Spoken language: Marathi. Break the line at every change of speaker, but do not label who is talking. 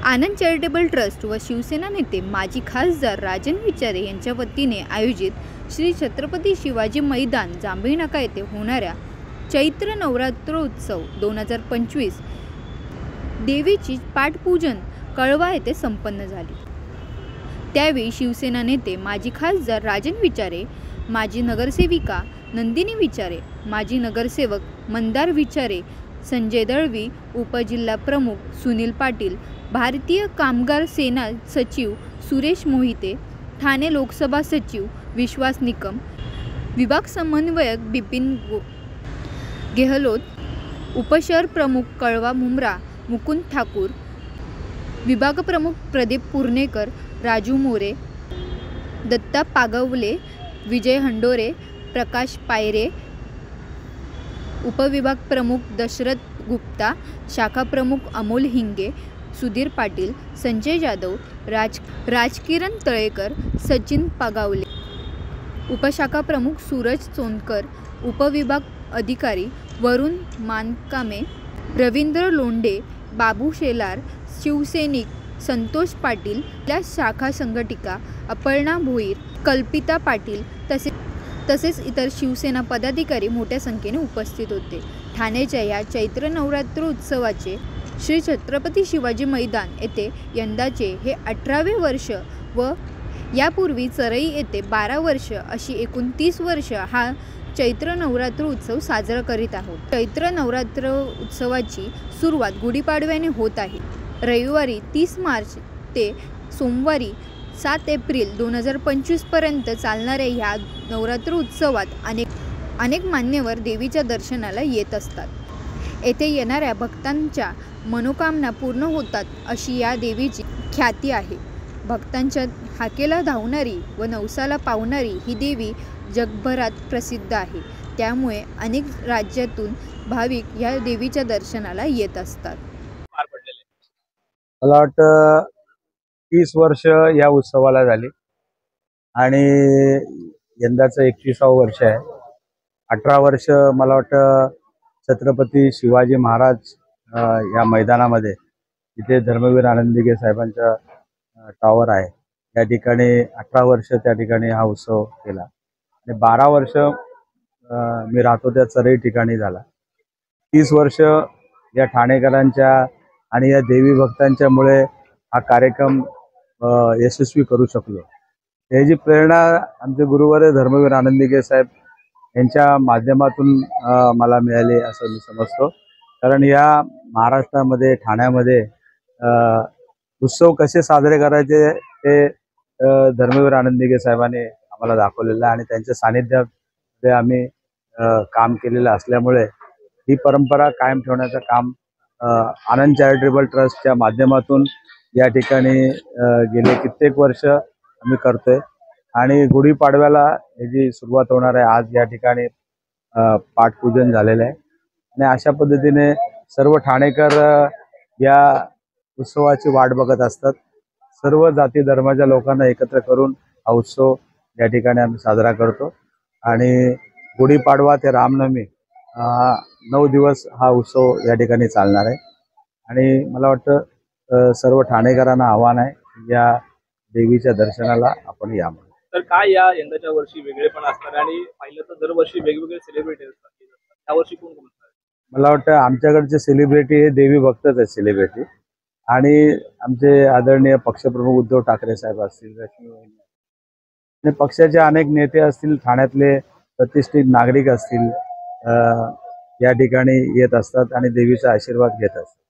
आनंद चॅरिटेबल ट्रस्ट व शिवसेना नेते माजी खासदार राजन विचारे यांच्या वतीने आयोजित श्री छत्रपती शिवाजी मैदान जांभळीनाका येथे होणाऱ्या चैत्र नवरात्रोत्सव 2025 देवीची पाठपूजन कळवा येथे संपन्न झाली। त्यावेळी शिवसेना नेते माजी खासदार राजन विचारे, माजी नगरसेविका नंदिनी विचारे, माजी नगरसेवक मंदार विचारे, संजय दळवी, उपजिल्हा प्रमुख सुनील पाटील, भारतीय कामगार सेना सचिव सुरेश मोहिते, ठाणे लोकसभा सचिव विश्वास निकम, विभाग समन्वयक बिपिन गेहलोत, उपशहर प्रमुख कळवा मुंब्रा मुकुंद ठाकूर, विभाग प्रमुख प्रदीप पुर्णेकर, राजू मोरे, दत्ता पागवले, विजय हंडोरे, प्रकाश पायरे, उपविभाग प्रमुख दशरथ गुप्ता, शाखा प्रमुख अमोल हिंगे, सुधीर पाटील, संजय जाधव, राजकिरण तळेकर, सचिन पागावले, उपशाखा प्रमुख सूरज चोनकर, उपविभाग अधिकारी वरुण मानकामे, रवींद्र लोंढे, बाबू शेलार, शिवसैनिक संतोष पाटील, या शाखा संघटिका अपर्णा भोईर, कल्पिता पाटील तसेच इतर शिवसेना पदाधिकारी मोठ्या संख्येने उपस्थित होते। ठाण्याच्या या चैत्र नवरात्रोत्सवाचे श्री छत्रपती शिवाजी मैदान येथे यंदाचे हे 18वे वर्ष व यापूर्वी चरई येथे 12 वर्ष अशी एकूण 30 वर्ष हा चैत्र नवरात्र उत्सव साजरा करीत आहोत। चैत्र नवरात्र उत्सवाची सुरुवात गुढीपाडव्याने होत आहे। रविवारी 30 मार्च ते सोमवारी 7 एप्रिल 2025 पर्यंत चालणाऱ्या ह्या नवरात्र उत्सवात अनेक मान्यवर देवीच्या दर्शनाला येत असतात। येथे येणाऱ्या भक्तांच्या मनोकामना पूर्ण होतात अशी या देवीची ख्याती आहे। भक्तांच्या हाकेला धावणारी व नवसाला पावणारी ही देवी जगभरात प्रसिद्ध आहे। त्यामुळे अनेक राज्यातून भाविक या देवीच्या दर्शनाला येत असतात।
मला वाटतं 30 वर्ष या उत्सवाला झाली आणि यंदाचं 21वे वर्ष आहे। 18 वर्ष मला वाटतं छत्रपती शिवाजी महाराज या मैदानामध्ये इथे धर्मवीर आनंददिघे साहेबांचा टॉवर आहे, त्या ठिकाणी 18 वर्ष त्या ठिकाणी हा उत्सव केला आणि 12 वर्ष मी राहतो त्या चरई ठिकाणी झाला। 30 वर्ष या ठाणेकरांच्या आणि या देवी भक्तांच्यामुळे हा कार्यक्रम यशस्वी करू शकलो। याची प्रेरणा आमचे गुरुवर्य धर्मवीर आनंददिघे साहेब यांच्या माध्यमातून मला मिळाली असं मी समजतो। कारण या महाराष्ट्रामध्ये ठाण्यामध्ये उत्सव कसे साजरे करायचे ते धर्मवीर आनंददिघे साहेबांनी आम्हाला दाखवलेलं आहे आणि त्यांच्या सानिध्यात आम्ही काम केलेलं असल्यामुळे ही परंपरा कायम ठेवण्याचं काम आनंद चॅरिटेबल ट्रस्टच्या माध्यमातून या ठिकाणी गेले कित्येक वर्ष आम्ही करतोय आणि गुढीपाडव्याला याची सुरुवात होणार आहे। आज या ठिकाणी पाठपूजन झालेलं आहे आणि अशा पद्धतीने सर्व ठाणेकर या उत्सवाची वाट बघत असतात। सर्व जाती धर्माच्या लोकांना एकत्र करून हा उत्सव या ठिकाणी आम्ही साजरा करतो आणि गुढीपाडवा ते रामनवमी 9 दिवस हा उत्सव या ठिकाणी चालणार आहे आणि मला वाटतं सर्व ठाणेकरांना आव्हान आहे या देवीच्या दर्शनाला आपण या।
तर काय या यंदाच्या वर्षी वेगळेपण असणार आणि पाहिलं तर दरवर्षी वेगवेगळे सेलिब्रिटी असतात, त्यावर्षी कोण असणार?
मला वाटतं आमच्याकडचे सेलिब्रिटी हे देवी भक्तच आहेत सेलिब्रिटी आणि आमचे आदरणीय पक्षप्रमुख उद्धव ठाकरे साहेब असतील, आणि पक्षाचे अनेक नेते असतील, ठाण्यातले प्रतिष्ठित नागरिक असतील, या ठिकाणी येत असतात आणि देवीचा आशीर्वाद घेत असतात।